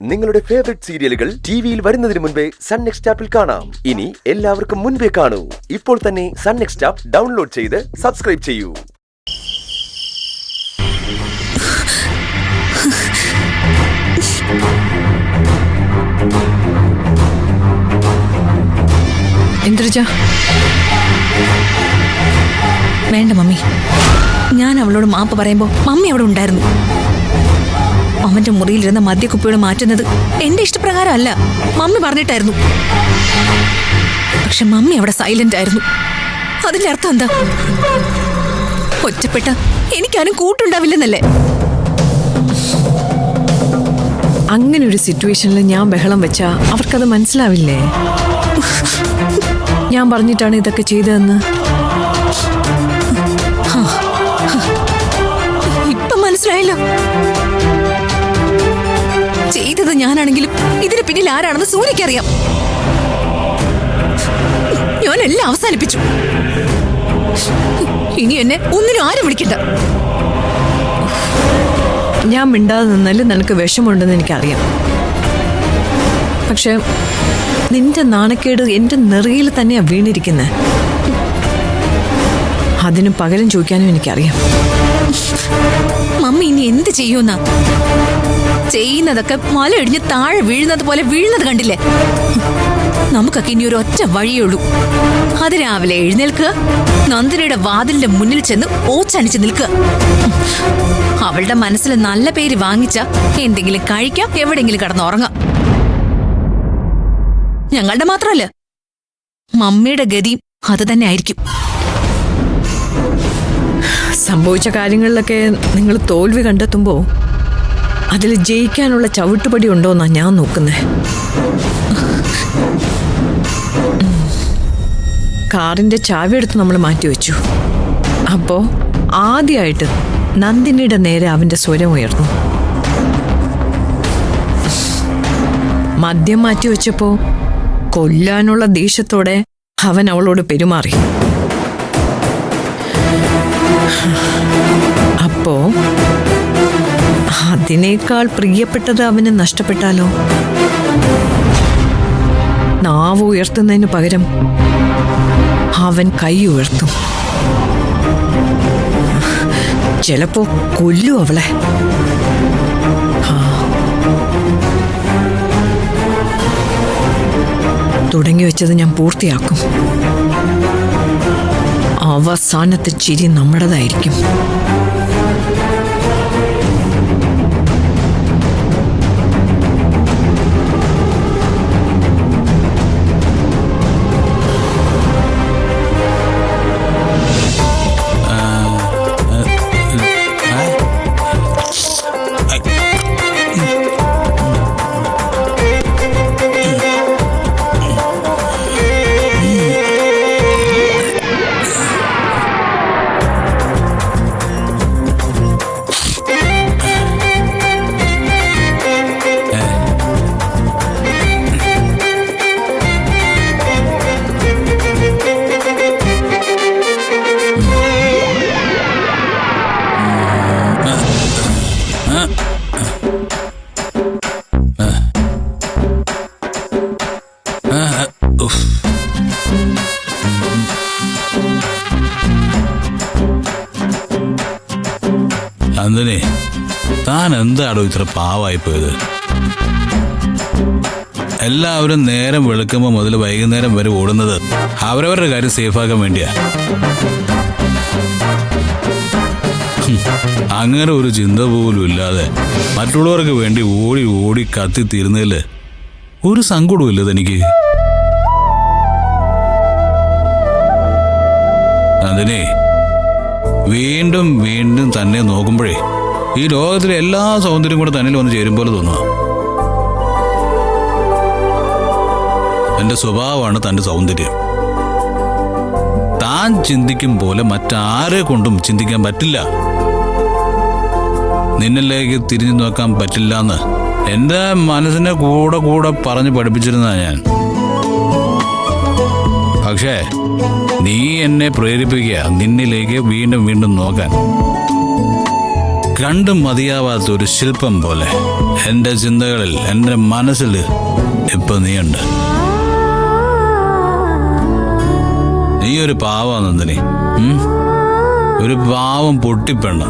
നിങ്ങളുടെ ഫേവറേറ്റ് സീരിയലുകൾ ടിവിയിൽ വരുന്നതിന് മുൻപേ സൺ നെക്സ്റ്റ് ആപ്പിൽ കാണാം. ഇനി എല്ലാവർക്കും മുൻപേ കാണൂ. ഇപ്പോൾ തന്നെ സൺ നെക്സ്റ്റ് ആപ്പ് ഡൗൺലോഡ് ചെയ്ത് സബ്സ്ക്രൈബ് ചെയ്യൂ. ഇന്ദ്രജ, വേണ്ട മമ്മി. ഞാൻ അവളോട് മാപ്പ് പറയുമ്പോ മമ്മി അവിടെ ഉണ്ടായിരുന്നു. അവന്റെ മുറിയിലിരുന്ന മദ്യക്കുപ്പിയോട് മാറ്റുന്നത് എന്റെ ഇഷ്ടപ്രകാരം അല്ല, മമ്മി പറഞ്ഞിട്ടായിരുന്നു. പക്ഷെ മമ്മി അവിടെ സൈലന്റ് ആയിരുന്നു. അതിന്റെ അർത്ഥം എന്താ? ഒറ്റപ്പെട്ട എനിക്കാരും കൂട്ടുണ്ടാവില്ലെന്നല്ലേ? അങ്ങനെ ഒരു സിറ്റുവേഷനിൽ ഞാൻ ബഹളം വെച്ചാ അവർക്കത് മനസ്സിലാവില്ലേ? ഞാൻ പറഞ്ഞിട്ടാണ് ഇതൊക്കെ ചെയ്തതെന്ന്. ഇപ്പൊ മനസ്സിലായല്ലോ. ചെയ്തത് ഞാനാണെങ്കിലും ഇതിന് പിന്നിൽ ആരാണെന്ന് സൂര്യക്കറിയാം. ഞാൻ എല്ലാം അവസാനിപ്പിച്ചു. ഇനി എന്നെ ഒന്നിനും ആരും വിളിക്കണ്ട. ഞാൻ മിണ്ടാതെ നിന്നാലും നിനക്ക് വിഷമുണ്ടെന്ന് എനിക്കറിയാം. പക്ഷെ നിന്റെ നാണക്കേട് എന്റെ നെറിയിൽ തന്നെയാ വീണിരിക്കുന്നത്. അതിനും പകരം ചോദിക്കാനും എനിക്കറിയാം. മമ്മി ഇനി എന്ത് ചെയ്യുമെന്നാ? ചെയ്യുന്നതൊക്കെ മല ഇടിഞ്ഞ് താഴെ വീഴുന്നത് പോലെ വീഴുന്നത് കണ്ടില്ലേ? നമുക്കൊക്കെ ഇനി ഒരു ഒറ്റ വഴിയേ ഉള്ളൂ. അത് രാവിലെ എഴുന്നേൽക്കുക, നന്ദിനിയുടെ വാതിലിന്റെ മുന്നിൽ ചെന്ന് ഓച്ചണിച്ച് നിൽക്കുക. അവളുടെ മനസ്സിൽ നല്ല പേര് വാങ്ങിച്ച എന്തെങ്കിലും കഴിക്കാം, എവിടെയെങ്കിലും കിടന്നുറങ്ങാം. ഞങ്ങളുടെ മാത്രമല്ല, മമ്മിയുടെ ഗതിയും അത് തന്നെ ആയിരിക്കും. സംഭവിച്ച കാര്യങ്ങളിലൊക്കെ നിങ്ങൾ തോൽവി കണ്ടെത്തുമ്പോ അതിൽ ജയിക്കാനുള്ള ചവിട്ടുപടി ഉണ്ടോന്നാ ഞാൻ നോക്കുന്നേ. കാറിന്റെ ചാവി എടുത്ത് നമ്മൾ മാറ്റിവെച്ചു. അപ്പോ ആദ്യമായിട്ട് നന്ദിനിയുടെ നേരെ അവന്റെ സ്വരം ഉയർന്നു. മദ്യം മാറ്റിവെച്ചപ്പോ കൊല്ലാനുള്ള ദേഷ്യത്തോടെ അവൻ അവളോട് പെരുമാറി. അപ്പോ അതിനേക്കാൾ പ്രിയപ്പെട്ടത് അവന് നഷ്ടപ്പെട്ടാലോ? നാവ് ഉയർത്തുന്നതിന് പകരം അവൻ കൈ ഉയർത്തും. ചിലപ്പോ കൊല്ലും അവളെ. തുടങ്ങി വെച്ചത് ഞാൻ പൂർത്തിയാക്കും. അവസാനത്തെ ചിരി നമ്മുടേതായിരിക്കും. നന്ദിനി, താൻ എന്താണോ ഇത്ര പാവായിപ്പോയത്? എല്ലാവരും നേരം വെളുക്കുമ്പോൾ മുതൽ വൈകുന്നേരം വരെ ഓടുന്നത് അവരവരുടെ കാര്യം സേഫാക്കാൻ വേണ്ടിയാ. അങ്ങനെ ഒരു ചിന്ത പോലും ഇല്ലാതെ മറ്റുള്ളവർക്ക് വേണ്ടി ഓടി ഓടി കത്തിത്തീരുന്നതിൽ ഒരു സങ്കടവും ഇല്ല തനിക്ക്. നന്ദിനി, വീണ്ടും വീണ്ടും തന്നെ നോക്കുമ്പോഴേ ഈ ലോകത്തിലെ എല്ലാ സൗന്ദര്യം കൂടെ തന്നിൽ വന്ന് ചേരും പോലെ തോന്നുക. തന്റെ സ്വഭാവമാണ് തന്റെ സൗന്ദര്യം. താൻ ചിന്തിക്കും പോലെ മറ്റാരെ കൊണ്ടും ചിന്തിക്കാൻ പറ്റില്ല. നിന്നിലേക്ക് തിരിഞ്ഞു നോക്കാൻ പറ്റില്ല എന്ന് എന്റെ മനസ്സിനെ കൂടെ കൂടെ പറഞ്ഞു പഠിപ്പിച്ചിരുന്ന ഞാൻ. പക്ഷേ നീ എന്നെ പ്രേരിപ്പിക്കുക നിന്നിലേക്ക് വീണ്ടും വീണ്ടും നോക്കാൻ. കണ്ടും മതിയാവാത്ത ഒരു ശില്പം പോലെ എൻ്റെ ചിന്തകളിൽ, എൻ്റെ മനസ്സിൽ ഇപ്പൊ നീയുണ്ട്. നീ ഒരു പാവാ നന്ദിനി, ഒരു പാവം പൊട്ടിപ്പെണ്ണ.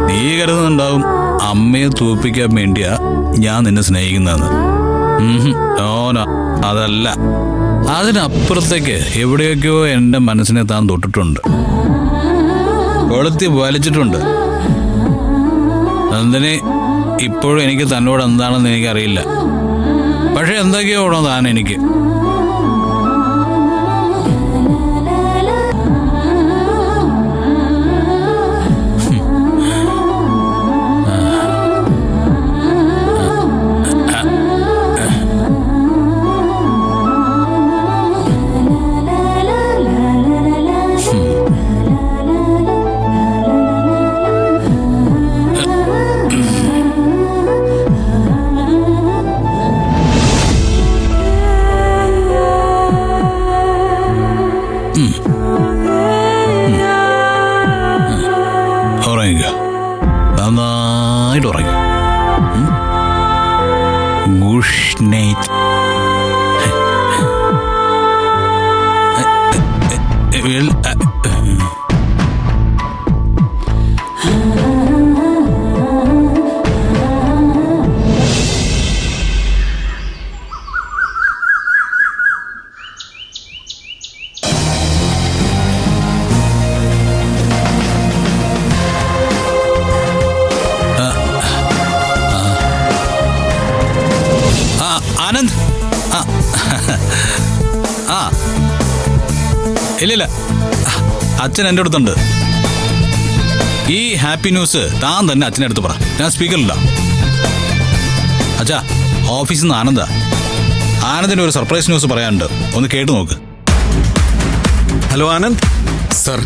നീ കരുതുന്നുണ്ടാവും അമ്മയെ തോൽപ്പിക്കാൻ വേണ്ടിയാ ഞാൻ നിന്നെ സ്നേഹിക്കുന്നതെന്ന്. ഓന അതല്ല, അതിനപ്പുറത്തേക്ക് എവിടെയൊക്കെയോ എൻ്റെ മനസ്സിനെ താൻ തൊട്ടിട്ടുണ്ട്, കൊളുത്തി വലിച്ചിട്ടുണ്ട്. നന്ദിനി ഇപ്പോഴും എനിക്ക് തന്നോട് എന്താണെന്ന് എനിക്കറിയില്ല, പക്ഷെ എന്തൊക്കെയോ ഓടോ താൻ എനിക്ക്. ഉറങ്ങിക്കോ, നന്നായിട്ട് ഉറങ്ങി. Good night. ആനന്ദ്, ആ ഇല്ലില്ല, അച്ഛൻ എൻ്റെ അടുത്തുണ്ട്. ഈ ഹാപ്പി ന്യൂസ് താൻ തന്നെ അച്ഛൻ്റെ അടുത്ത് പറ, ഞാൻ സ്പീക്കറില്ല. അച്ഛാ, ഓഫീസിൽ നിന്ന് ആനന്ദിന് ഒരു സർപ്രൈസ് ന്യൂസ് പറയാനുണ്ട്, ഒന്ന് കേട്ടു നോക്ക്. ഹലോ ആനന്ദ് സർ,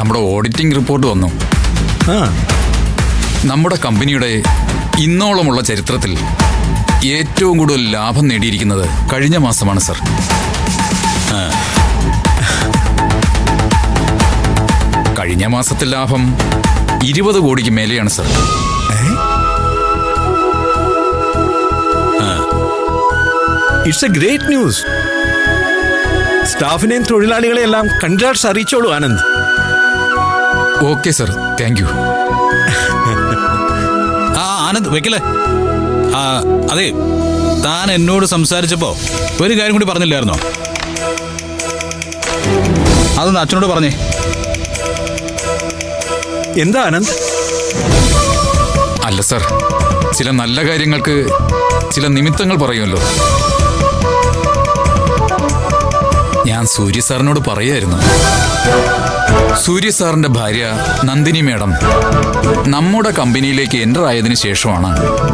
നമ്മുടെ ഓഡിറ്റിംഗ് റിപ്പോർട്ട് വന്നു. നമ്മുടെ കമ്പനിയുടെ ഇന്നോളമുള്ള ചരിത്രത്തിൽ ഏറ്റവും കൂടുതൽ ലാഭം നേടിയിരിക്കുന്നത് കഴിഞ്ഞ മാസമാണ് സർ. കഴിഞ്ഞ മാസത്തെ ലാഭം 20 കോടിക്ക് മേലെയാണ് sir. It's a great news. സ്റ്റാഫിനെയും തൊഴിലാളികളെയും എല്ലാം കൺഗ്രാറ്റ്സ് അറിയിച്ചോളൂ Anand. Okay sir, thank you. Anand വെക്കല്ലേ. അതെ, താൻ എന്നോട് സംസാരിച്ചപ്പോ ഒരു കാര്യം കൂടി പറഞ്ഞില്ലായിരുന്നോ? അതൊന്ന് അച്ഛനോട് പറഞ്ഞേ. എന്താ ആനന്ദ്? അല്ല സർ, ചില നല്ല കാര്യങ്ങൾക്ക് ചില നിമിത്തങ്ങൾ പറയുമല്ലോ. ഞാൻ സൂര്യ സാറിനോട് പറയായിരുന്നു, സൂര്യ സാറിന്റെ ഭാര്യ നന്ദിനി മേഡം നമ്മുടെ കമ്പനിയിലേക്ക് എൻ്റർ ആയതിനു ശേഷമാണ്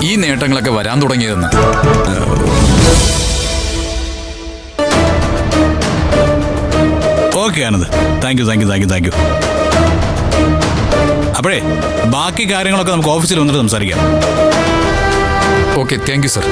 ഈ നേട്ടങ്ങളൊക്കെ വരാൻ തുടങ്ങിയതെന്ന്. Okay Anand, thank you. അപ്പോഴേ ബാക്കി കാര്യങ്ങളൊക്കെ നമുക്ക് ഓഫീസിൽ വന്നിട്ട് സംസാരിക്കാം. Okay, thank you sir.